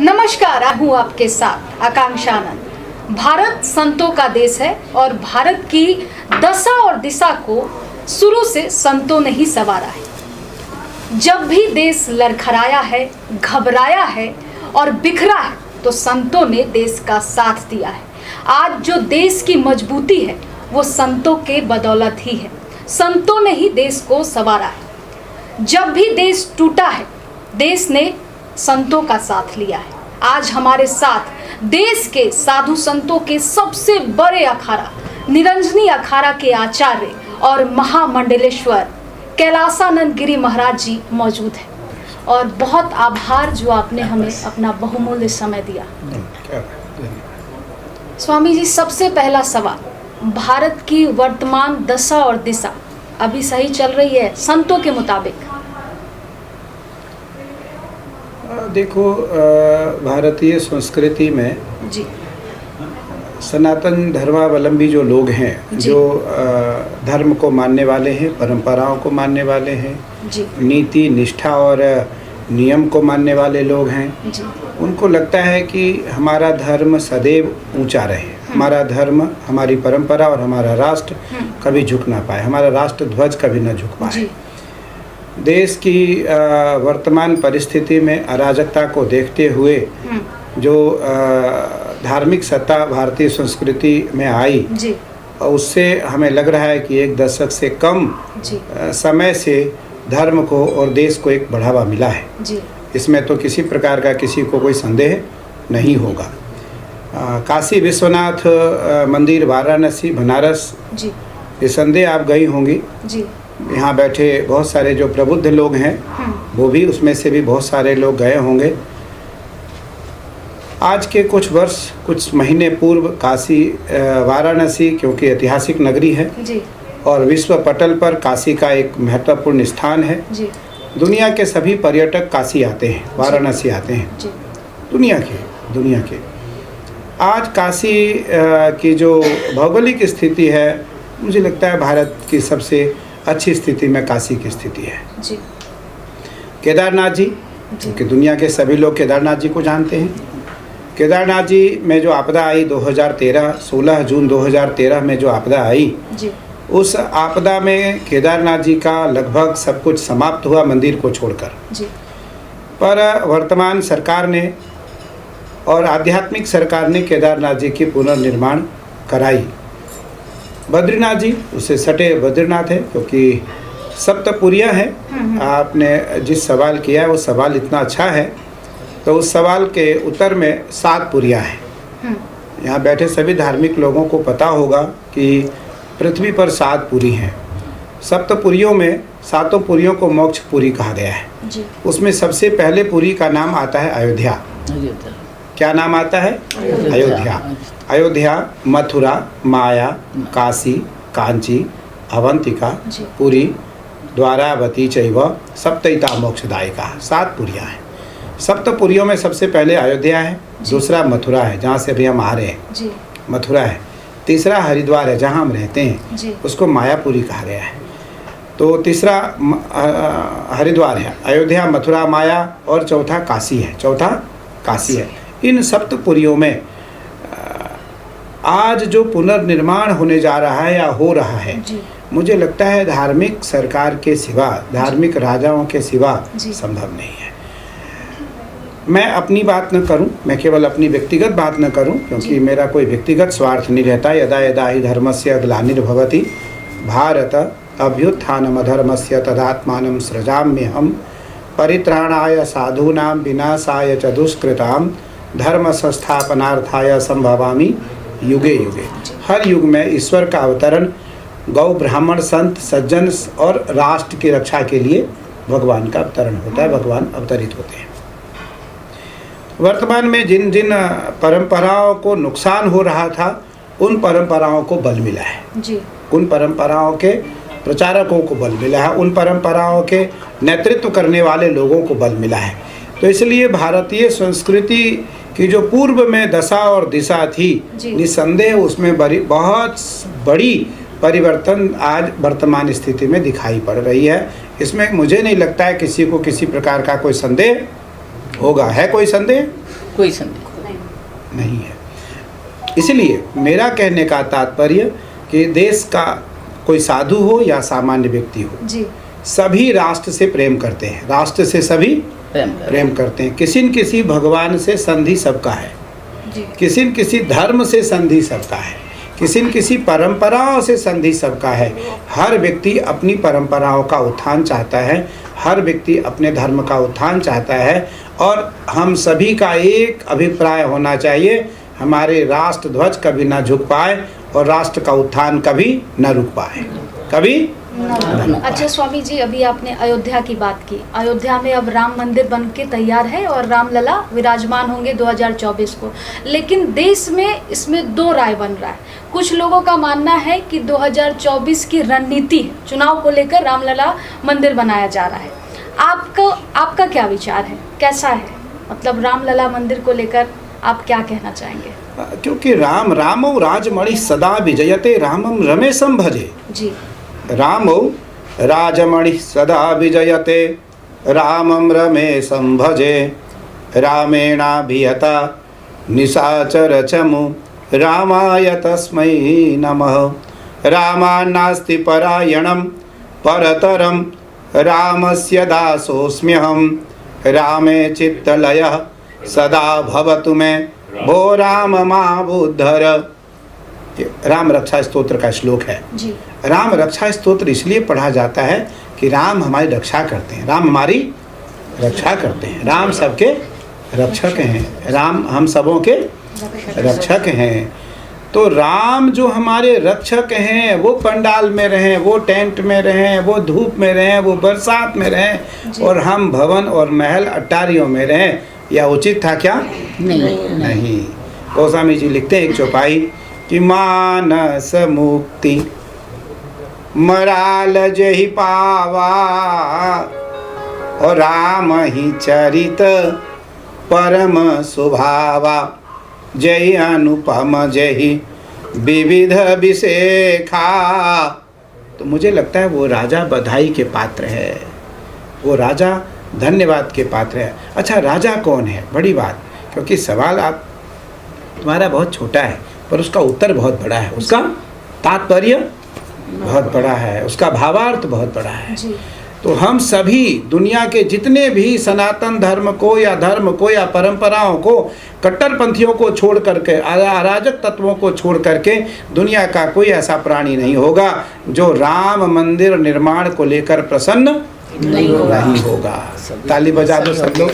नमस्कार, हूँ आपके साथ आकांक्षा आनंद। भारत संतों का देश है और भारत की दशा और दिशा को शुरू से संतों ने ही संवारा है। जब भी देश लड़खड़ाया है, घबराया है और बिखरा है तो संतों ने देश का साथ दिया है। आज जो देश की मजबूती है वो संतों के बदौलत ही है। संतों ने ही देश को संवारा है। जब भी देश टूटा है देश ने संतों का साथ लिया है। आज हमारे साथ देश के साधु संतों के सबसे बड़े अखाड़ा निरंजनी अखाड़ा के आचार्य और महामंडलेश्वर कैलासानंद गिरी महाराज जी मौजूद हैं और बहुत आभार जो आपने हमें अपना बहुमूल्य समय दिया। स्वामी जी, सबसे पहला सवाल, भारत की वर्तमान दशा और दिशा अभी सही चल रही है संतों के मुताबिक? देखो, भारतीय संस्कृति में जी सनातन धर्मावलंबी जो लोग हैं, जो धर्म को मानने वाले हैं, परंपराओं को मानने वाले हैं, जी नीति निष्ठा और नियम को मानने वाले लोग हैं, जी उनको लगता है कि हमारा धर्म सदैव ऊंचा रहे, हमारा धर्म, हमारी परंपरा और हमारा राष्ट्र कभी झुक ना पाए, हमारा राष्ट्र ध्वज कभी ना झुक पाए। जी देश की वर्तमान परिस्थिति में अराजकता को देखते हुए जो धार्मिक सत्ता भारतीय संस्कृति में आई, जी उससे हमें लग रहा है कि एक दशक से कम जी समय से धर्म को और देश को एक बढ़ावा मिला है। जी इसमें तो किसी प्रकार का किसी को कोई संदेह नहीं होगा। काशी विश्वनाथ मंदिर, वाराणसी, बनारस, जी निसंदेह आप गई होंगी। जी यहाँ बैठे बहुत सारे जो प्रबुद्ध लोग हैं वो भी, उसमें से भी बहुत सारे लोग गए होंगे। आज के कुछ महीने पूर्व काशी, वाराणसी, क्योंकि ऐतिहासिक नगरी है जी और विश्व पटल पर काशी का एक महत्वपूर्ण स्थान है। जी दुनिया के सभी पर्यटक काशी आते हैं, वाराणसी आते हैं, जी दुनिया के। आज काशी की जो भौगोलिक स्थिति है, मुझे लगता है भारत की सबसे अच्छी स्थिति में काशी की स्थिति है। जी केदारनाथ जी, क्योंकि दुनिया के सभी लोग केदारनाथ जी को जानते हैं। केदारनाथ जी में जो आपदा आई 2013, 16 जून 2013 में जो आपदा आई, जी उस आपदा में केदारनाथ जी का लगभग सब कुछ समाप्त हुआ मंदिर को छोड़कर। जी पर वर्तमान सरकार ने और आध्यात्मिक सरकार ने केदारनाथ जी की पुनर्निर्माण कराई। बद्रीनाथ जी, उससे सटे बद्रीनाथ है, क्योंकि सप्तपुरियाँ हैं। आपने जिस सवाल किया है वो सवाल इतना अच्छा है, तो उस सवाल के उत्तर में 7 पुरियाँ हैं। यहाँ बैठे सभी धार्मिक लोगों को पता होगा कि पृथ्वी पर 7 पुरी हैं। सप्तपुरियों में 7 पुरियों को मोक्ष पुरी कहा गया है। जी उसमें सबसे पहले पुरी का नाम आता है अयोध्या। क्या नाम आता है? अयोध्या। अयोध्या, मथुरा, माया, काशी, कांची, अवंतिका, जी पुरी, द्वारावती चैव सप्तैता मोक्षदायिका। 7 पुरियाँ हैं। सप्तपुरियों में सबसे पहले अयोध्या है, दूसरा मथुरा है जहाँ से अभी हम आ रहे हैं, जी मथुरा है। तीसरा हरिद्वार है जहाँ हम रहते हैं, जी उसको मायापुरी कहा गया है। तो तीसरा हरिद्वार है, अयोध्या, मथुरा, माया, और चौथा काशी है। काशी है। इन सप्तपुरियों में आज जो पुनर्निर्माण होने जा रहा है या हो रहा है, जी मुझे लगता है धार्मिक सरकार के सिवा, धार्मिक राजाओं के सिवा जी संभव नहीं है। मैं अपनी बात न करूं, मैं केवल अपनी व्यक्तिगत बात न करूं, क्योंकि मेरा कोई व्यक्तिगत स्वार्थ नहीं रहता। यदा यदा हि धर्मस्य ग्लानिर्भवति भारत अभ्युत्थानमधर्मस्य तदात्मानं सृजाम्यहं परित्राणाय साधूनां विनाशाय च दुष्कृतां धर्म संस्थापनार्थाय संभवामि युगे युगे। हर युग में ईश्वर का अवतरण गौ, ब्राह्मण, संत, सज्जन और राष्ट्र की रक्षा के लिए भगवान का अवतरण होता है, भगवान अवतरित होते हैं। वर्तमान में जिन जिन परंपराओं को नुकसान हो रहा था, उन परंपराओं को बल मिला है, जी उन परंपराओं के प्रचारकों को बल मिला है, उन परंपराओं के नेतृत्व करने वाले लोगों को बल मिला है। तो इसलिए भारतीय संस्कृति की जो पूर्व में दशा और दिशा थी, निसंदेह उसमें बहुत बड़ी परिवर्तन आज वर्तमान स्थिति में दिखाई पड़ रही है। इसमें मुझे नहीं लगता है किसी को किसी प्रकार का कोई संदेह होगा। है कोई संदेह? कोई संदेह नहीं है। इसलिए मेरा कहने का तात्पर्य कि देश का कोई साधु हो या सामान्य व्यक्ति हो, जी सभी राष्ट्र से प्रेम करते हैं, राष्ट्र से सभी प्रेम करते हैं। किसी न किसी भगवान से संधि सबका है, जी किसी न किसी धर्म से संधि सबका है, किसी न किसी परंपराओं से संधि सबका है। हर व्यक्ति अपनी परंपराओं का उत्थान चाहता है, हर व्यक्ति अपने धर्म का उत्थान चाहता है, और हम सभी का एक अभिप्राय होना चाहिए, हमारे राष्ट्र ध्वज कभी ना झुक पाए और राष्ट्र का उत्थान कभी न रुक पाए, कभी अच्छा स्वामी जी, अभी आपने अयोध्या की बात की। अयोध्या में अब राम मंदिर बन के तैयार है और रामलला विराजमान होंगे 2024 को, लेकिन देश में इसमें दो राय बन रहा है। कुछ लोगों का मानना है कि 2024 की रणनीति चुनाव को लेकर रामलला मंदिर बनाया जा रहा है। आपका क्या विचार है, कैसा है, मतलब रामलला मंदिर को लेकर आप क्या कहना चाहेंगे? क्योंकि रामो राजमणि सदा विजयते, रामम रमेशम भजे। जी रामो राजमणि सदा विजयते, रामम रमेशं भजे। रामेणाभिहता निशाचर चमु, रामाय तस्मै नमः। रामान्नास्ति परायणं परतरं, रामस्य दासोऽस्म्यहं। रामे चित्तलयः सदा भवतु मे, भो राम माबुद्धर। राम रक्षा स्तोत्र का श्लोक है। जी राम रक्षा स्तोत्र इसलिए पढ़ा जाता है कि राम हमारी रक्षा करते हैं, राम हमारी रक्षा करते हैं, राम सबके रक्षक हैं, राम हम सबों के रक्षक हैं। तो राम जो हमारे रक्षक हैं, वो पंडाल में रहें, वो टेंट में रहें, वो धूप में रहें, वो बरसात में रहें, और हम भवन और महल अट्टारियों में रहें, यह उचित था क्या? नहीं। गोस्वामी जी लिखते हैं एक चौपाई कि मानस मुक्ति मराल जहि पावा, और राम ही चरित परम सुभावा। जय अनुपम जय विविध विशेखा। तो मुझे लगता है वो राजा बधाई के पात्र है, वो राजा धन्यवाद के पात्र है। अच्छा, राजा कौन है? बड़ी बात, क्योंकि सवाल आप तुम्हारा बहुत छोटा है पर उसका उत्तर बहुत बड़ा है, उसका तात्पर्य बहुत बड़ा है, उसका भावार्थ बहुत बड़ा है। तो हम सभी दुनिया के जितने भी सनातन धर्म को या परंपराओं को, कट्टरपंथियों को छोड़ करके, अराजक तत्वों को छोड़ करके दुनिया का कोई ऐसा प्राणी नहीं होगा जो राम मंदिर निर्माण को लेकर प्रसन्न नहीं होगा। ताली बजा दो सब लोग।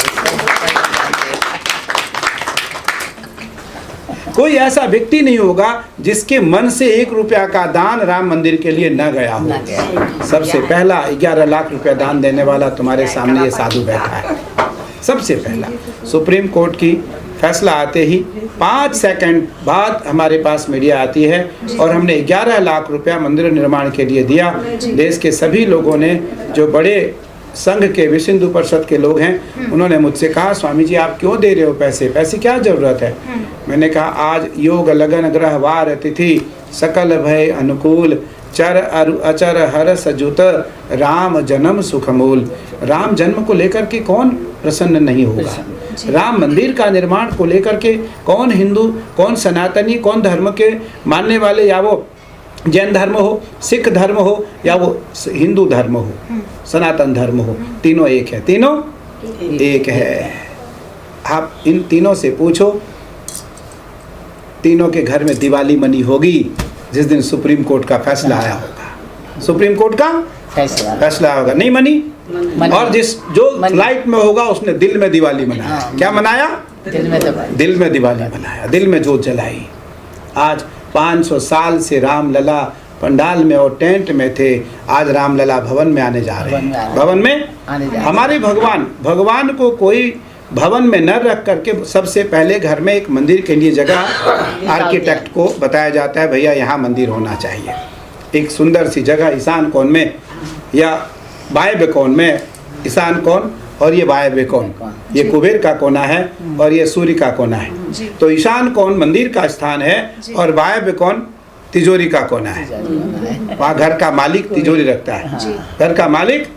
कोई ऐसा व्यक्ति नहीं होगा जिसके मन से 1 रुपया का दान राम मंदिर के लिए न गया हो। सबसे पहला 11 लाख रुपया दान देने वाला तुम्हारे सामने ये साधु बैठा है। सबसे पहला सुप्रीम कोर्ट की फैसला आते ही 5 सेकंड बाद हमारे पास मीडिया आती है और हमने 11 लाख रुपया मंदिर निर्माण के लिए दिया। देश के सभी लोगों ने, जो बड़े संघ के विश्व हिंदू परिषद के लोग हैं, उन्होंने मुझसे कहा स्वामी जी आप क्यों दे रहे हो पैसे क्या ज़रूरत है? मैंने कहा आज योग लगन ग्रह वार तिथि सकल भय अनुकूल, चर अचर हर सजुत, राम जन्म सुखमूल। राम जन्म को लेकर के कौन प्रसन्न नहीं होगा? राम मंदिर का निर्माण को लेकर के कौन हिंदू, कौन सनातनी, कौन धर्म के मानने वाले, या वो जैन धर्म हो, सिख धर्म हो, या वो हिंदू धर्म हो, सनातन धर्म हो, तीनों एक है, तीनों एक है। आप इन तीनों से पूछो, तीनों के घर में दिवाली मनी होगी जिस दिन सुप्रीम कोर्ट का फैसला आया होगा। सुप्रीम कोर्ट का फैसला होगा, नहीं मनी, और जो लाइट में होगा उसने दिल में दिवाली मनाया। क्या मनाया? दिल में दिवाली मनाया, दिल में जोत जलाई। आज 500 साल से रामलला पंडाल में और टेंट में थे, आज रामलला भवन में आने जा रहे हैं। भवन में हमारे भगवान को कोई भवन में न रख करके सबसे पहले घर में एक मंदिर के लिए जगह आर्किटेक्ट को बताया जाता है, भैया यहाँ मंदिर होना चाहिए। एक सुंदर सी जगह ईशान कोण में या वायव्य कोण में, ईशान कोण और ये वायव्य कोण, ये कुबेर का कोना है और ये सूर्य का कोना है। तो ईशान कोण मंदिर का स्थान है और वायव्य कोण तिजोरी का कोना है। वहाँ घर का मालिक तिजोरी रखता है, घर का मालिक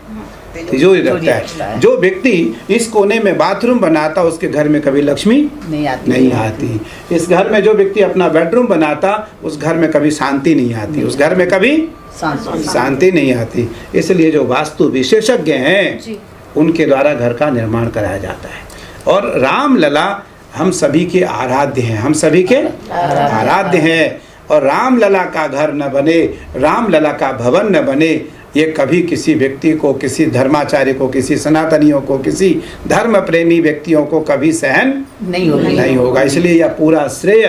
तिजोरी रखता है। जो व्यक्ति इस कोने में बाथरूम बनाता उसके घर में कभी लक्ष्मी नहीं आती। इस घर में जो व्यक्ति अपना बेडरूम बनाता उस घर में कभी शांति नहीं आती, उस घर में कभी शांति नहीं आती। इसलिए जो वास्तु विशेषज्ञ हैं उनके द्वारा घर का निर्माण कराया जाता है। और रामलला हम सभी के आराध्य हैं, हम सभी के आराध्य हैं। और रामलला का घर न बने, रामलला का भवन न बने, ये कभी किसी व्यक्ति को, किसी धर्माचार्य को, किसी सनातनियों को, किसी धर्म प्रेमी व्यक्तियों को कभी सहन नहीं होगा। इसलिए यह पूरा श्रेय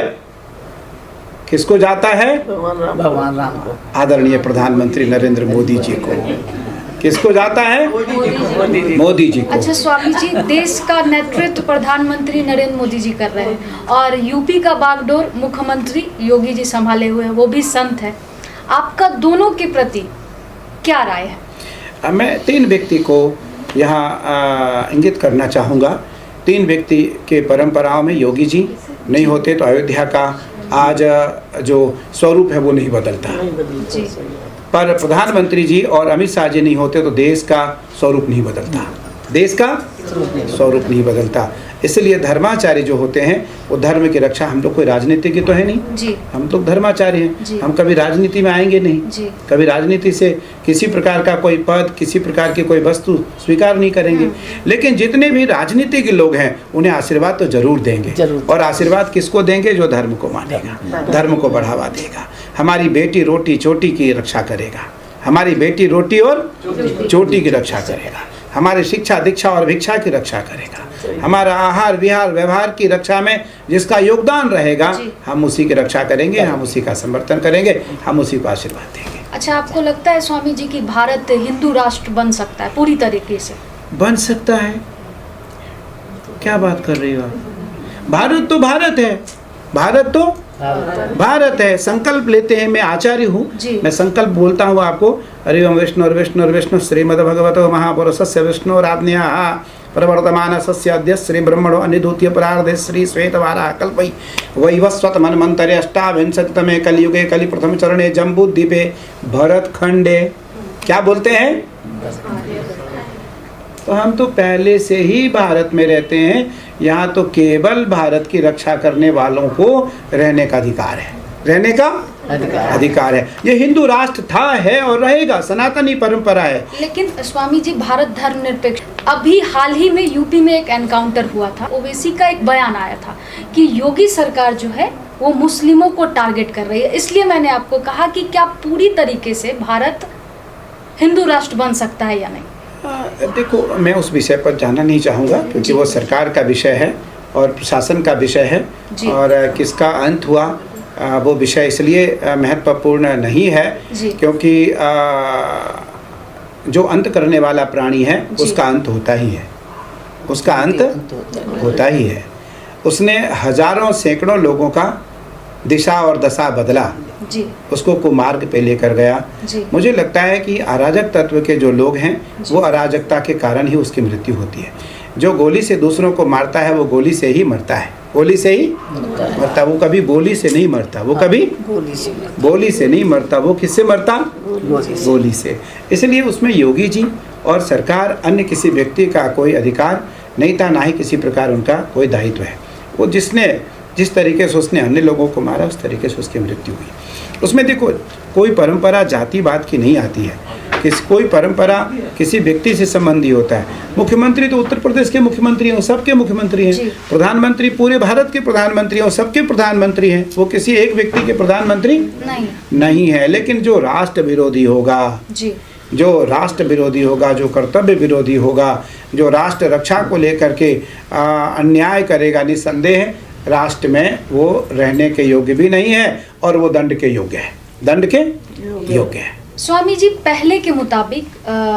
किसको जाता है? भगवान राम को, आदरणीय प्रधानमंत्री नरेंद्र मोदी जी को। किसको जाता है? मोदी जी को। अच्छा स्वामी जी, देश का नेतृत्व प्रधानमंत्री नरेंद्र मोदी जी कर रहे हैं और यूपी का बागडोर मुख्यमंत्री योगी जी संभाले हुए हैं, वो भी संत है। आपका दोनों के प्रति क्या राय है? मैं 3 व्यक्ति को यहाँ इंगित करना चाहूँगा। 3 व्यक्ति के परंपराओं में योगी जी नहीं होते तो अयोध्या का आज जो स्वरूप है वो नहीं बदलता। जी। पर प्रधानमंत्री जी और अमित शाह जी नहीं होते तो देश का स्वरूप नहीं बदलता, देश का स्वरूप नहीं बदलता। इसलिए धर्माचार्य जो होते हैं वो धर्म की रक्षा, हम लोग कोई राजनीति की तो है नहीं जी। हम लोग धर्माचार्य हैं, जी। हम कभी राजनीति में आएंगे नहीं जी। कभी राजनीति से किसी प्रकार का कोई पद, किसी प्रकार की कोई वस्तु स्वीकार नहीं करेंगे। लेकिन जितने भी राजनीति के लोग हैं उन्हें आशीर्वाद तो जरूर देंगे। और आशीर्वाद किसको देंगे? जो धर्म को मानेगा, धर्म को बढ़ावा देगा, हमारी बेटी रोटी चोटी की रक्षा करेगा, हमारी बेटी रोटी और चोटी की रक्षा करेगा, हमारी शिक्षा दीक्षा और भिक्षा की रक्षा करेगा, हमारा आहार विहार व्यवहार की रक्षा में जिसका योगदान रहेगा हम उसी की रक्षा करेंगे, हम उसी का समर्थन करेंगे, हम उसी को आशीर्वाद देंगे। अच्छा, आपको लगता है स्वामी जी कि भारत हिंदू राष्ट्र बन सकता है पूरी तरीके से? बन सकता है, क्या बात कर रही हो आप? भारत तो भारत है, भारत तो भारत है। संकल्प लेते हैं, मैं आचार्य हूँ, मैं संकल्प बोलता हूँ आपको। हरि ओम विष्णु श्रीमद् भगवतो महापुरुषस्य विष्णुराज्ञया प्रवर्तमानस्य अद्य श्री ब्रह्मणो अनिधूत्य परार्धे श्री श्वेतवाराह कल्पै वैवस्वत मन्वन्तरे अष्टाविंशतितमे कलियुगे कलि प्रथम चरणे जम्बूद्वीपे भरतखंडे। क्या बोलते हैं? तो हम तो पहले से ही भारत में रहते हैं। यहाँ तो केवल भारत की रक्षा करने वालों को रहने का अधिकार है, रहने का अधिकार है। ये हिंदू राष्ट्र था, है और रहेगा, सनातनी परंपरा है। लेकिन स्वामी जी, भारत धर्मनिरपेक्ष, अभी हाल ही में यूपी में एक एनकाउंटर हुआ था, ओवैसी का एक बयान आया था कि योगी सरकार जो है वो मुस्लिमों को टारगेट कर रही है। इसलिए मैंने आपको कहा कि क्या पूरी तरीके से भारत हिंदू राष्ट्र बन सकता है या नहीं? देखो, मैं उस विषय पर जाना नहीं चाहूँगा क्योंकि वो सरकार का विषय है और प्रशासन का विषय है। और किसका अंत हुआ वो विषय इसलिए महत्वपूर्ण नहीं है क्योंकि जो अंत करने वाला प्राणी है उसका अंत होता ही है, उसका अंत होता ही है। उसने हजारों सैकड़ों लोगों का दिशा और दशा बदला, उसको कुमार्ग पे लेकर गया। मुझे लगता है कि अराजक तत्व के जो लोग हैं वो अराजकता के कारण ही उसकी मृत्यु होती है। जो गोली से दूसरों को मारता है वो गोली से ही मरता है, गोली से ही मरता, वो कभी बोली से नहीं मरता, वो कभी बोली से नहीं मरता, वो किससे मरता? गोली से। इसलिए उसमें योगी जी और सरकार, अन्य किसी व्यक्ति का कोई अधिकार नहीं था, ना ही किसी प्रकार उनका कोई दायित्व है। वो जिस तरीके से उसने अन्य लोगों को मारा उस तरीके से उसकी मृत्यु हुई। उसमें देखो, कोई परंपरा जातिवाद की नहीं आती है, कोई परंपरा किसी व्यक्ति से संबंधी होता है। मुख्यमंत्री तो उत्तर प्रदेश के मुख्यमंत्री हैं, सबके मुख्यमंत्री हैं। प्रधानमंत्री पूरे भारत के प्रधानमंत्री हैं, सबके प्रधानमंत्री हैं, वो किसी एक व्यक्ति के प्रधानमंत्री नहीं है। लेकिन जो राष्ट्र विरोधी होगा, जो राष्ट्र विरोधी होगा, जो कर्तव्य विरोधी होगा, जो राष्ट्र रक्षा को लेकर के अन्याय करेगा, निस्संदेह राष्ट्र में वो रहने के योग्य भी नहीं है और वो दंड के योग्य है, दंड के योग्य है। स्वामी जी, पहले के मुताबिक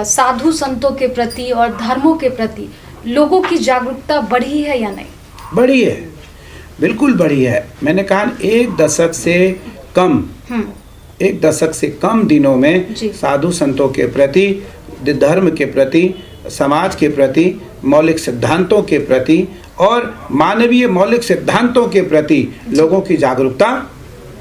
साधु संतों के प्रति और धर्मों के प्रति लोगों की जागरूकता बढ़ी है या नहीं? बढ़ी है, बिल्कुल बढ़ी है। मैंने कहा एक दशक से कम दिनों में साधु संतों के प्रति, धर्म के प्रति, समाज के प्रति, मौलिक सिद्धांतों के प्रति और मानवीय मौलिक सिद्धांतों के प्रति लोगों की जागरूकता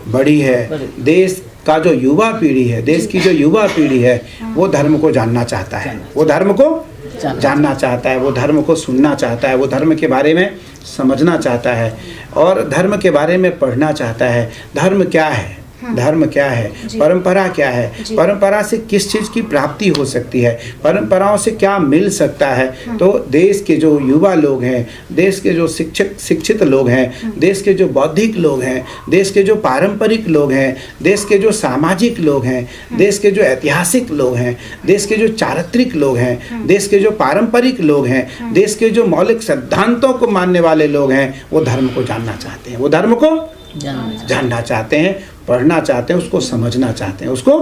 बढ़ी है। देश का जो युवा पीढ़ी है, देश की जो युवा पीढ़ी है, वो धर्म को जानना चाहता है, वो धर्म को जानना चाहता है, वो धर्म को सुनना चाहता है, वो धर्म के बारे में समझना चाहता है और धर्म के बारे में पढ़ना चाहता है। धर्म क्या है, धर्म क्या है, परंपरा क्या है, परंपरा से किस चीज़ की प्राप्ति हो सकती है, परंपराओं से क्या मिल सकता है। तो देश के जो युवा लोग हैं, देश के जो शिक्षित लोग हैं, देश के जो बौद्धिक लोग हैं, देश के जो पारंपरिक लोग हैं, देश के जो सामाजिक लोग हैं, देश के जो ऐतिहासिक लोग हैं, देश के जो चारित्रिक लोग हैं, देश के जो पारंपरिक लोग हैं, देश के जो मौलिक सिद्धांतों को मानने वाले लोग हैं, वो धर्म को जानना चाहते हैं, वो धर्म को जानना चाहते हैं, पढ़ना चाहते हैं, उसको समझना चाहते हैं, उसको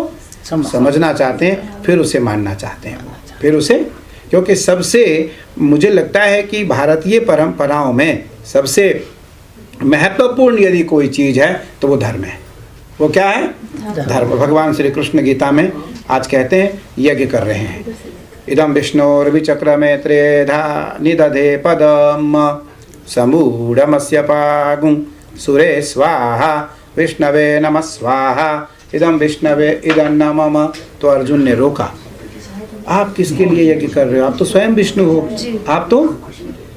समझना चाहते हैं, फिर उसे मानना चाहते हैं, फिर उसे, क्योंकि सबसे मुझे लगता है कि भारतीय परंपराओं में सबसे महत्वपूर्ण यदि कोई चीज़ है तो वो धर्म है। वो क्या है? धर्म। भगवान श्री कृष्ण गीता में आज कहते हैं यज्ञ कर रहे हैं। इदम विष्णोर्विचक्र में त्रेधा निदधे पदम समूढ़मस्य पागुं सुरे स्वाहा विष्णवे नमः स्वाहा इदम विष्णवे इदं न मम। तो अर्जुन ने रोका, आप किसके लिए यज्ञ कर रहे हो? आप तो स्वयं विष्णु हो, आप तो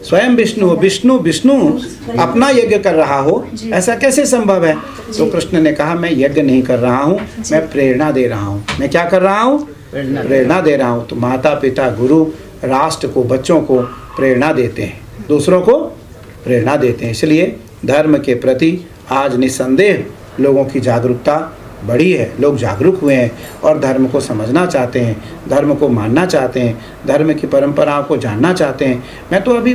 स्वयं विष्णु हो। विष्णु अपना यज्ञ कर रहा हो, ऐसा कैसे संभव है? तो कृष्ण ने कहा मैं यज्ञ नहीं कर रहा हूँ, मैं प्रेरणा दे रहा हूँ। मैं क्या कर रहा हूँ? प्रेरणा दे रहा हूँ। तो माता पिता गुरु राष्ट्र को, बच्चों को प्रेरणा देते हैं, दूसरों को प्रेरणा देते हैं। इसलिए धर्म के प्रति आज निस्संदेह लोगों की जागरूकता बढ़ी है, लोग जागरूक हुए हैं और धर्म को समझना चाहते हैं, धर्म को मानना चाहते हैं, धर्म की परंपराओं को जानना चाहते हैं। मैं तो अभी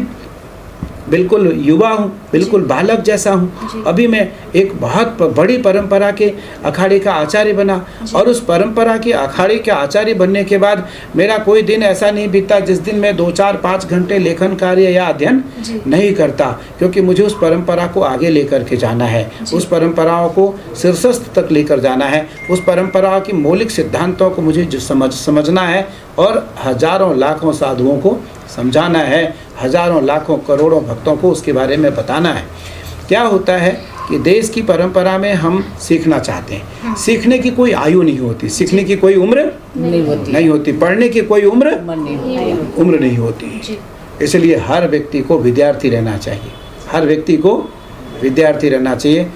बिल्कुल युवा हूँ, बिल्कुल बालक जैसा हूँ। अभी मैं एक बहुत बड़ी परंपरा के अखाड़े का आचार्य बना और उस परंपरा के अखाड़े के आचार्य बनने के बाद मेरा कोई दिन ऐसा नहीं बीता जिस दिन मैं 2, 4, 5 घंटे लेखन कार्य या अध्ययन नहीं करता, क्योंकि मुझे उस परंपरा को आगे लेकर के जाना है, उस परंपराओं को शीर्षस्थ तक लेकर जाना है, उस परंपरा की मौलिक सिद्धांतों को मुझे जो समझना है और हजारों लाखों साधुओं को समझाना है, हजारों लाखों करोड़ों भक्तों को उसके बारे में बताना है। क्या होता है कि देश की परंपरा में हम सीखना चाहते हैं, सीखने की कोई आयु नहीं होती, सीखने की कोई उम्र नहीं होती, पढ़ने की कोई उम्र नहीं होती। इसलिए हर व्यक्ति को विद्यार्थी रहना चाहिए, हर व्यक्ति को विद्यार्थी रहना चाहिए।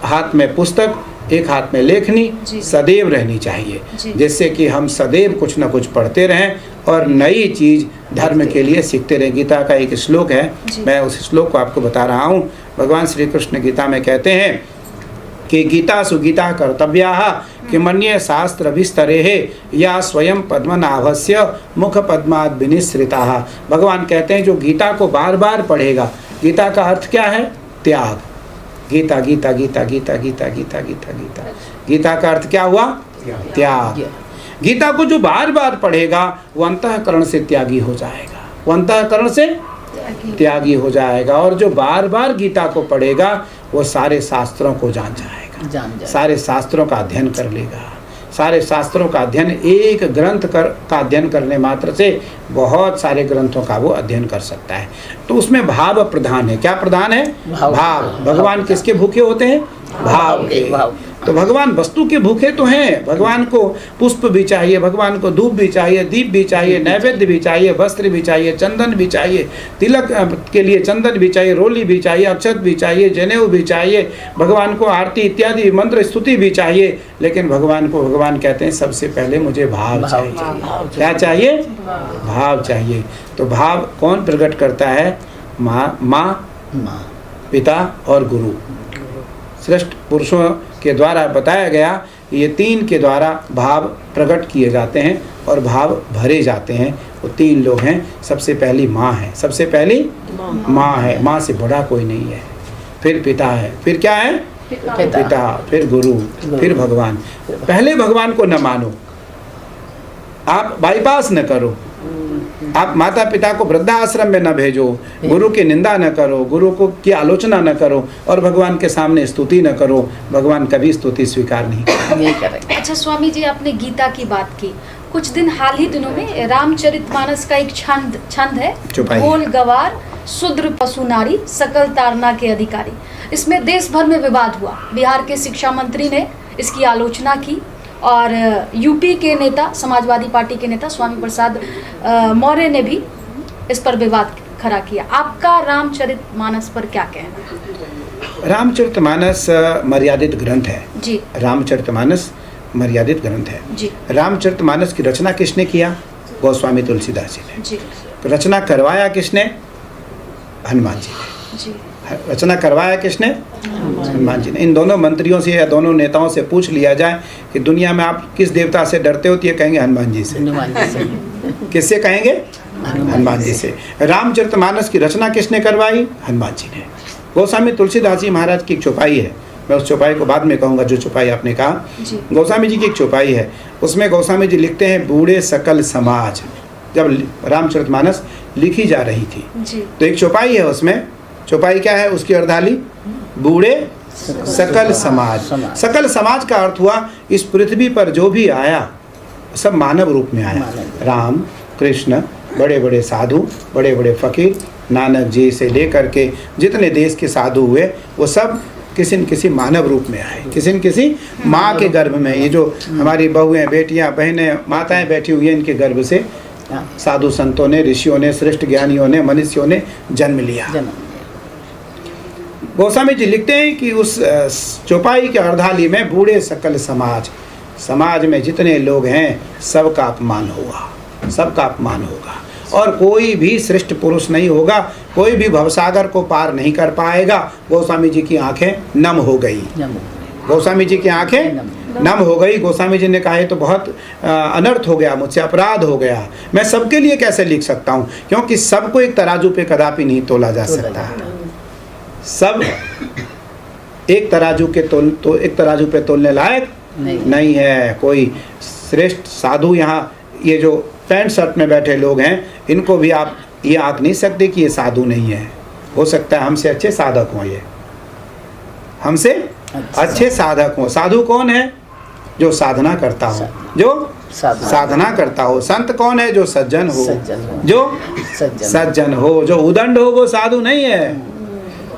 हाथ में पुस्तक, एक हाथ में लेखनी सदैव रहनी चाहिए, जिससे कि हम सदैव कुछ न कुछ पढ़ते रहें और नई चीज़ धर्म के लिए सीखते रहें। गीता का एक श्लोक है, मैं उस श्लोक को आपको बता रहा हूँ। भगवान श्री कृष्ण गीता में कहते हैं कि गीता सुगीता कर्तव्या किमन्ये शास्त्र विस्तरे या स्वयं पद्मनाभस्य मुख पद्माद विनिसृता। भगवान कहते हैं जो गीता को बार बार पढ़ेगा, गीता का अर्थ क्या है? त्याग। गीता गीता गीता गीता गीता गीता गीता गीता गीता का अर्थ क्या हुआ? त्याग। गीता को जो बार बार पढ़ेगा वो अंतःकरण से त्यागी हो जाएगा, वो अंतःकरण से त्यागी हो जाएगा। और जो बार बार गीता को पढ़ेगा वो सारे शास्त्रों को जान जाएगा, सारे शास्त्रों का अध्ययन कर लेगा। सारे शास्त्रों का अध्ययन, एक ग्रंथ का अध्ययन करने मात्र से बहुत सारे ग्रंथों का वो अध्ययन कर सकता है। तो उसमें भाव प्रधान है। क्या प्रधान है? भाव। भगवान किसके भूखे होते हैं? भाव के। तो भगवान वस्तु के भूखे तो हैं, भगवान को पुष्प भी चाहिए, भगवान को धूप भी चाहिए, दीप भी चाहिए, नैवेद्य भी चाहिए, वस्त्र भी चाहिए, चंदन भी चाहिए, तिलक के लिए चंदन भी चाहिए, रोली भी चाहिए, अक्षत भी चाहिए, जनेऊ भी चाहिए, भगवान को आरती इत्यादि मंत्र स्तुति भी चाहिए। लेकिन भगवान कहते हैं सबसे पहले मुझे भाव चाहिए। क्या चाहिए? भाव चाहिए। तो भाव कौन प्रकट करता है? माँ, पिता और गुरु। श्रेष्ठ पुरुषों के द्वारा बताया गया, ये 3 के द्वारा भाव प्रकट किए जाते हैं और भाव भरे जाते हैं। वो 3 लोग हैं। सबसे पहली माँ है, सबसे पहली माँ है, माँ से बड़ा कोई नहीं है। फिर पिता है, फिर क्या है? पिता, फिर गुरु, फिर भगवान। पहले भगवान को न मानो, आप बाईपास न करो, आप माता पिता को वृद्धाश्रम में न भेजो, गुरु की निंदा न करो, गुरु को की आलोचना न करो और भगवान के सामने स्तुति न करो। भगवान कभी स्तुति स्वीकार नहीं करेंगे। अच्छा स्वामी जी, आपने गीता की बात की। कुछ दिन हाल ही दिनों में रामचरितमानस का एक छंद है, गोल गवार शूद्र पशु नारी सकल तारना के अधिकारी। इसमें देश भर में विवाद हुआ। बिहार के शिक्षा मंत्री ने इसकी आलोचना की और यूपी के नेता, समाजवादी पार्टी के नेता स्वामी प्रसाद मौर्य ने भी इस पर विवाद खड़ा किया। आपका रामचरितमानस पर क्या कहना है? रामचरितमानस मर्यादित ग्रंथ है जी। रामचरितमानस मर्यादित ग्रंथ है जी। रामचरितमानस की रचना किसने किया? गोस्वामी तुलसीदास जी ने। जी। रचना करवाया किसने? हनुमान जी ने। जी। रचना करवाया किसने? हनुमान जी ने। इन दोनों मंत्रियों से या दोनों नेताओं से पूछ लिया जाए कि दुनिया में आप किस देवता से डरते हो, तो ये कहेंगे हनुमान जी से। किससे कहेंगे? हनुमान जी से। रामचरितमानस की रचना किसने करवाई? हनुमान जी ने। गोस्वामी तुलसीदास जी महाराज की एक चौपाई है, मैं उस चौपाई को बाद में कहूँगा जो चौपाई आपने कहा। गोस्वामी जी की एक चौपाई है, उसमें गोस्वामी जी लिखते हैं, बूढ़े सकल समाज। जब रामचरितमानस लिखी जा रही थी जी। तो एक चौपाई है, उसमें चौपाई क्या है? उसकी अर्धाली बूढ़े सकल समाज। सकल समाज का अर्थ हुआ इस पृथ्वी पर जो भी आया सब मानव रूप में आया। राम, कृष्ण, बड़े बड़े साधु, बड़े बड़े फकीर, नानक जी से लेकर के जितने देश के साधु हुए वो सब किसी न किसी मानव रूप में आए, किसी न किसी माँ के गर्भ में। ये जो हमारी बहुएं, बेटियां, बहनें, माताएं बैठी हुई हैं, इनके गर्भ से साधु संतों ने, ऋषियों ने, श्रेष्ठ ज्ञानियों ने, मनुष्यों ने जन्म लिया। गोस्वामी जी लिखते हैं कि उस चौपाई के अर्धाली में बूढ़े सकल समाज, समाज में जितने लोग हैं सबका अपमान होगा, सबका अपमान होगा और कोई भी श्रेष्ठ पुरुष नहीं होगा, कोई भी भवसागर को पार नहीं कर पाएगा। गोस्वामी जी की आंखें नम हो गई। गोस्वामी जी की आंखें नम हो गई। गोस्वामी जी ने कहा है तो बहुत अनर्थ हो गया, मुझसे अपराध हो गया, मैं सबके लिए कैसे लिख सकता हूँ, क्योंकि सबको एक तराजू पे कदापि नहीं तोला जा सकता। सब एक तराजू के एक तराजू पे तोलने लायक नहीं है। कोई श्रेष्ठ साधु, यहाँ ये जो पैंट शर्ट में बैठे लोग हैं, इनको भी आप ये आंक नहीं सकते कि ये साधु नहीं है। हो सकता है हमसे अच्छे साधक हों, ये हमसे अच्छे साधक हों। साधु कौन है? जो साधना करता हो, जो साधना करता हो। संत कौन है? जो सज्जन हो, जो सज्जन हो। जो उदंड हो वो साधु नहीं है।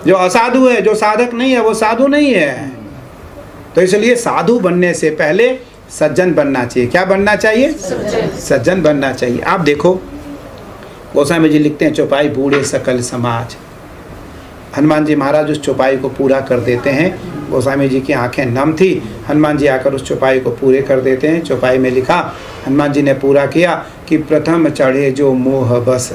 जो असाधु है, जो साधक नहीं है, वो साधु नहीं है। तो इसलिए साधु बनने से पहले सज्जन बनना चाहिए। क्या बनना चाहिए? सज्जन बनना चाहिए। आप देखो गोस्वामी जी लिखते हैं चौपाई बूढ़े सकल समाज। हनुमान जी महाराज उस चौपाई को पूरा कर देते हैं। गोस्वामी जी की आंखें नम थी, हनुमान जी आकर उस चौपाई को पूरे कर देते हैं। चौपाई में लिखा, हनुमान जी ने पूरा किया कि प्रथम चढ़े जो मोह बस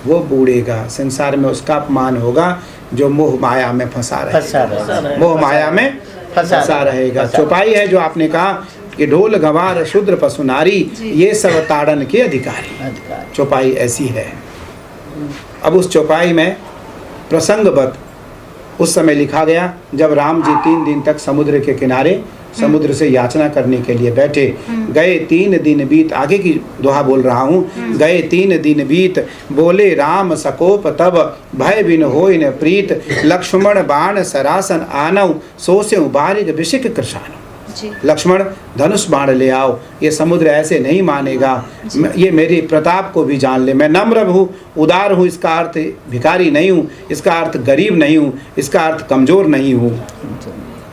वो बूढ़ेगा, संसार में उसका अपमान होगा जो मोह माया में फंसा रहेगा, मोह माया में फंसा रहेगा। चौपाई है जो आपने कहा कि ढोल गंवार शूद्र पशु नारी ये सब ताड़न के अधिकारी। चौपाई ऐसी है। अब उस चौपाई में प्रसंगवत उस समय लिखा गया जब राम जी 3 दिन तक समुद्र के किनारे समुद्र से याचना करने के लिए बैठे। गए 3 दिन बीत, आगे की दोहा बोल रहा हूँ। गए 3 दिन बीत, बोले राम सकोप तब, भय बिन होय न प्रीत, लक्ष्मण बाण सरासन आनव, सो से बारिक विशिक कृषान। लक्ष्मण धनुष बाण ले आओ, ये समुद्र ऐसे नहीं मानेगा, ये मेरी प्रताप को भी जान ले। मैं नम्र हूँ, उदार हूँ, इसका अर्थ भिखारी नहीं हूँ, इसका अर्थ गरीब नहीं हूँ, इसका अर्थ कमज़ोर नहीं हूँ।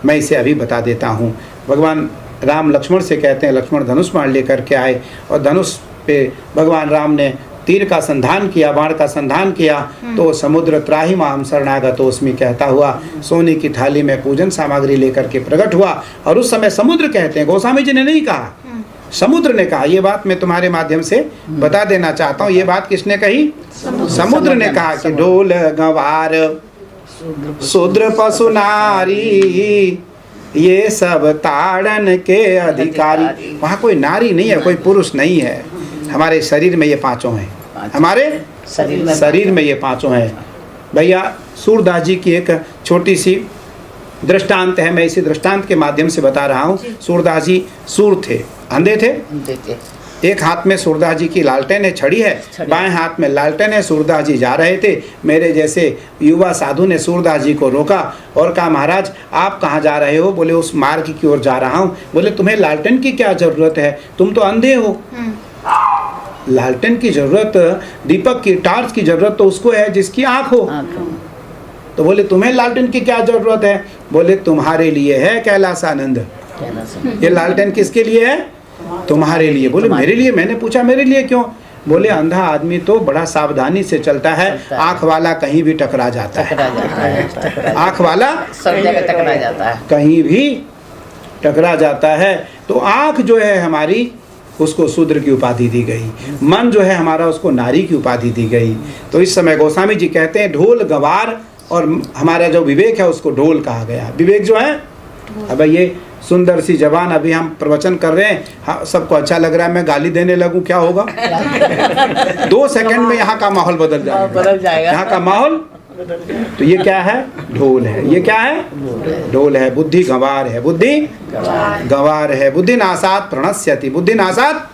मैं इसे अभी बता देता हूँ। भगवान राम लक्ष्मण से कहते हैं, लक्ष्मण धनुष बाण लेकर के आए और धनुष पे भगवान राम ने तीर का संधान किया, बाण का संधान किया तो समुद्र त्राहि माम शरणागत तो उसमें कहता हुआ सोने की थाली में पूजन सामग्री लेकर के प्रकट हुआ। और उस समय समुद्र कहते हैं, गोस्वामी जी ने नहीं कहा, समुद्र ने कहा। ये बात मैं तुम्हारे माध्यम से बता देना चाहता हूँ। ये बात किसने कही? समुद्र ने कहा कि ढोल गंवार शूद्र पशु नारी ये सब ताड़न के अधिकारी। वहाँ कोई नारी नहीं है, कोई पुरुष नहीं है। हमारे शरीर में ये पांचों हैं, हमारे शरीर में ये पांचों हैं। भैया सूरदास जी की एक छोटी सी दृष्टांत है, मैं इसी दृष्टांत के माध्यम से बता रहा हूँ। सूरदास जी सूर थे, अंधे थे। एक हाथ में सूरदास जी की लालटेन है, छड़ी है, बाएं हाथ में लालटेन है। सूरदास जी जा रहे थे, मेरे जैसे युवा साधु ने सूरदास जी को रोका और कहा, महाराज आप कहाँ जा रहे हो? बोले उस मार्ग की ओर जा रहा हूँ। बोले तुम्हें लालटेन की क्या जरूरत है, तुम तो अंधे हो। लालटेन की जरूरत, दीपक की, टार्च की जरूरत तो उसको है जिसकी आंख हो। तो बोले तुम्हें लालटेन की क्या जरूरत है? बोले तुम्हारे लिए है कैलाश आनंद, ये लालटेन किसके लिए है? तुम्हारे लिए। बोले मेरे लिए? मैंने पूछा मेरे लिए क्यों? बोले अंधा आदमी तो बड़ा सावधानी से चलता है, आंख वाला कहीं भी टकरा जाता है, आंख वाला सब जगह टकरा जाता है, कहीं भी टकरा जाता है। तो आंख जो है हमारी, उसको शूद्र की उपाधि दी गई, मन जो है हमारा, उसको नारी की उपाधि दी गई। तो इस समय गोस्वामी जी कहते हैं ढोल गवार, और हमारा जो विवेक है उसको ढोल कहा गया। विवेक जो है, अब ये सुंदर सी जवान, अभी हम प्रवचन कर रहे हैं, हाँ, सबको अच्छा लग रहा है, मैं गाली देने लगूं क्या होगा? 2 सेकंड में यहाँ का माहौल बदल जाएगा, यहाँ का माहौल। तो ये क्या है? ढोल है। ये क्या है? ढोल है। बुद्धि गंवार है, बुद्धि गंवार है। बुद्धि नासात प्रणश्यति, बुद्धि नासात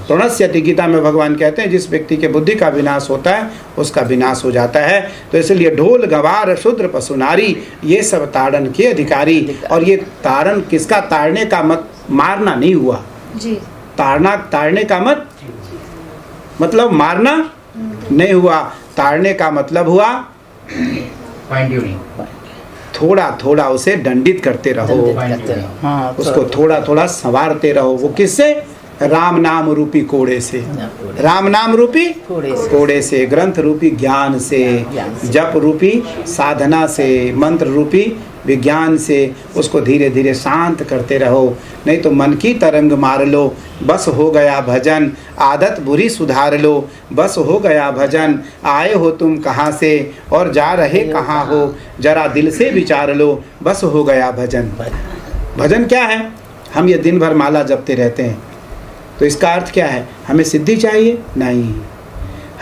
प्रणश्यति। गीता में भगवान कहते हैं जिस व्यक्ति के बुद्धि का विनाश होता है उसका विनाश हो जाता है। तो इसलिए ढोल गवार शूद्र पशु नारी, ये सब ताड़न के अधिकारी। और ये ताड़न किसका? ताड़ने का मत मारना नहीं हुआ जी, ताड़ने का मत मतलब मारना नहीं हुआ। ताड़ने का मतलब हुआ थोड़ा थोड़ा उसे दंडित करते रहो, उसको थोड़ा थोड़ा संवारते रहो। वो किससे? राम नाम रूपी कोड़े से, राम नाम रूपी कोड़े से, ग्रंथ रूपी ज्ञान से, जप रूपी साधना से, मंत्र रूपी विज्ञान से उसको धीरे धीरे शांत करते रहो। नहीं तो मन की तरंग मार लो, बस हो गया भजन। आदत बुरी सुधार लो, बस हो गया भजन। आए हो तुम कहाँ से और जा रहे कहाँ हो, जरा दिल से विचार लो, बस हो गया भजन। भजन क्या है? हम ये दिन भर माला जपते रहते हैं, तो इसका अर्थ क्या है? हमें सिद्धि चाहिए? नहीं,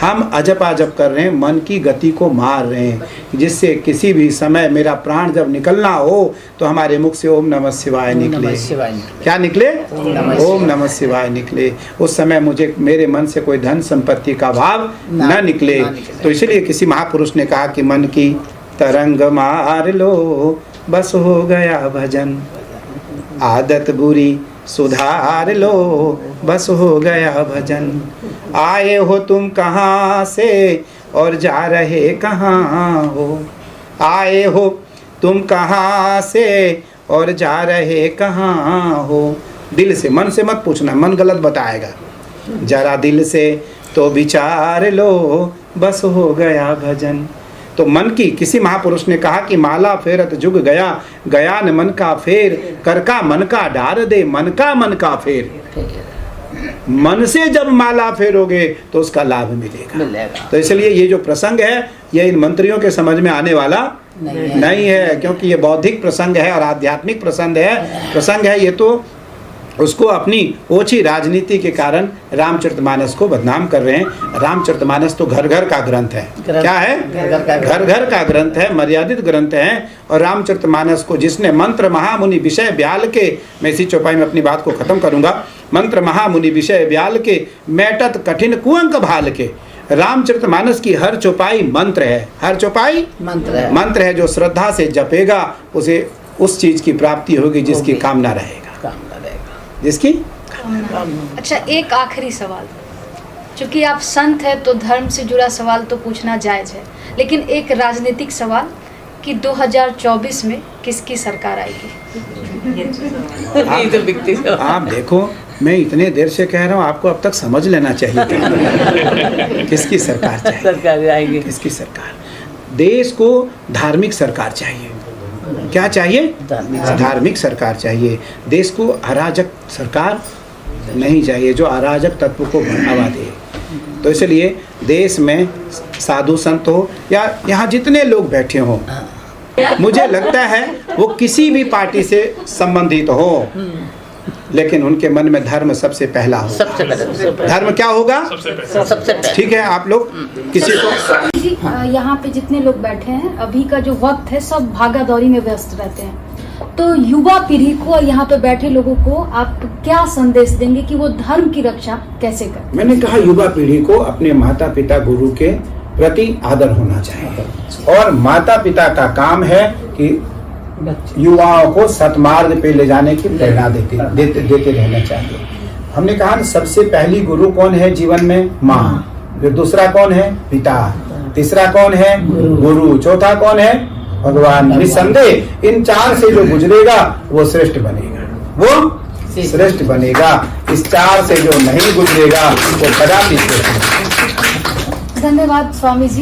हम अजप अजप कर रहे हैं, मन की गति को मार रहे हैं, जिससे किसी भी समय मेरा प्राण जब निकलना हो तो हमारे मुख से ओम नमः शिवाय निकले। क्या निकले? ओम नमः शिवाय निकले। उस समय मुझे मेरे मन से कोई धन संपत्ति का भाव न निकले। तो इसलिए किसी महापुरुष ने कहा कि मन की तरंग मार लो, बस हो गया भजन। आदत बुरी सुधार लो, बस हो गया भजन। आए हो तुम कहाँ से और जा रहे कहाँ हो, आए हो तुम कहाँ से और जा रहे कहाँ हो। दिल से, मन से मत पूछना, मन गलत बताएगा। जरा दिल से तो विचार लो, बस हो गया भजन। तो मन की, किसी महापुरुष ने कहा कि माला फेरत जुग गया, गया न मन का फेर, कर का मन का डार दे, मन का फेर। मन से जब माला फेरोगे तो उसका लाभ मिलेगा। तो इसलिए ये जो प्रसंग है ये इन मंत्रियों के समझ में आने वाला नहीं है, क्योंकि ये बौद्धिक प्रसंग है और आध्यात्मिक प्रसंग है। ये तो उसको अपनी ओछी राजनीति के कारण रामचरितमानस को बदनाम कर रहे हैं। रामचरितमानस तो घर घर का ग्रंथ है। क्या है? घर घर का ग्रंथ है, मर्यादित ग्रंथ है। और रामचरितमानस को जिसने मंत्र महामुनि विषय ब्याल के, मैं इसी चौपाई में अपनी बात को खत्म करूंगा। मंत्र महामुनि विषय ब्याल के, मैटत कठिन कुअंक भाल के। रामचरितमानस की हर चौपाई मंत्र है, हर चौपाई मंत्र है। जो श्रद्धा से जपेगा उसे उस चीज की प्राप्ति होगी जिसकी कामना रहेगा, जिसकी। अच्छा, एक आखिरी सवाल, क्योंकि आप संत हैं तो धर्म से जुड़ा सवाल तो पूछना जायज़ है, लेकिन एक राजनीतिक सवाल कि 2024 में किसकी सरकार आएगी? आप देखो, मैं इतने देर से कह रहा हूँ, आपको अब तक समझ लेना चाहिए किसकी सरकार चाहिए। किसकी सरकार? देश को धार्मिक सरकार चाहिए। क्या चाहिए? धार्मिक सरकार चाहिए। देश को अराजक सरकार नहीं चाहिए जो अराजक तत्व को बढ़ावा दे। तो इसलिए देश में साधु संत हो या यहाँ जितने लोग बैठे हों, मुझे लगता है वो किसी भी पार्टी से संबंधित हो, लेकिन उनके मन में धर्म सबसे पहला हो। धर्म क्या होगा? सबसे पहले। ठीक है, आप लोग किसी को, यहाँ पे जितने लोग बैठे हैं, अभी का जो वक्त है सब भागा दौड़ी में व्यस्त रहते हैं, तो युवा पीढ़ी को, यहाँ पे बैठे लोगों को आप क्या संदेश देंगे कि वो धर्म की रक्षा कैसे करें? मैंने कहा युवा पीढ़ी को अपने माता पिता गुरु के प्रति आदर होना चाहिए, और माता पिता का काम है कि युवाओं को सतमार्ग पे ले जाने की प्रेरणा देते रहना चाहिए। हमने कहा सबसे पहली गुरु कौन है जीवन में? माँ। फिर दूसरा कौन है? पिता। तीसरा कौन है? गुरु। चौथा कौन है? भगवान। निसंदेह इन चार से जो गुजरेगा वो श्रेष्ठ बनेगा। वो श्रेष्ठ बनेगा। इस 4 से जो नहीं गुजरेगा वो कदापि श्रेष्ठ नहीं। धन्यवाद स्वामी जी।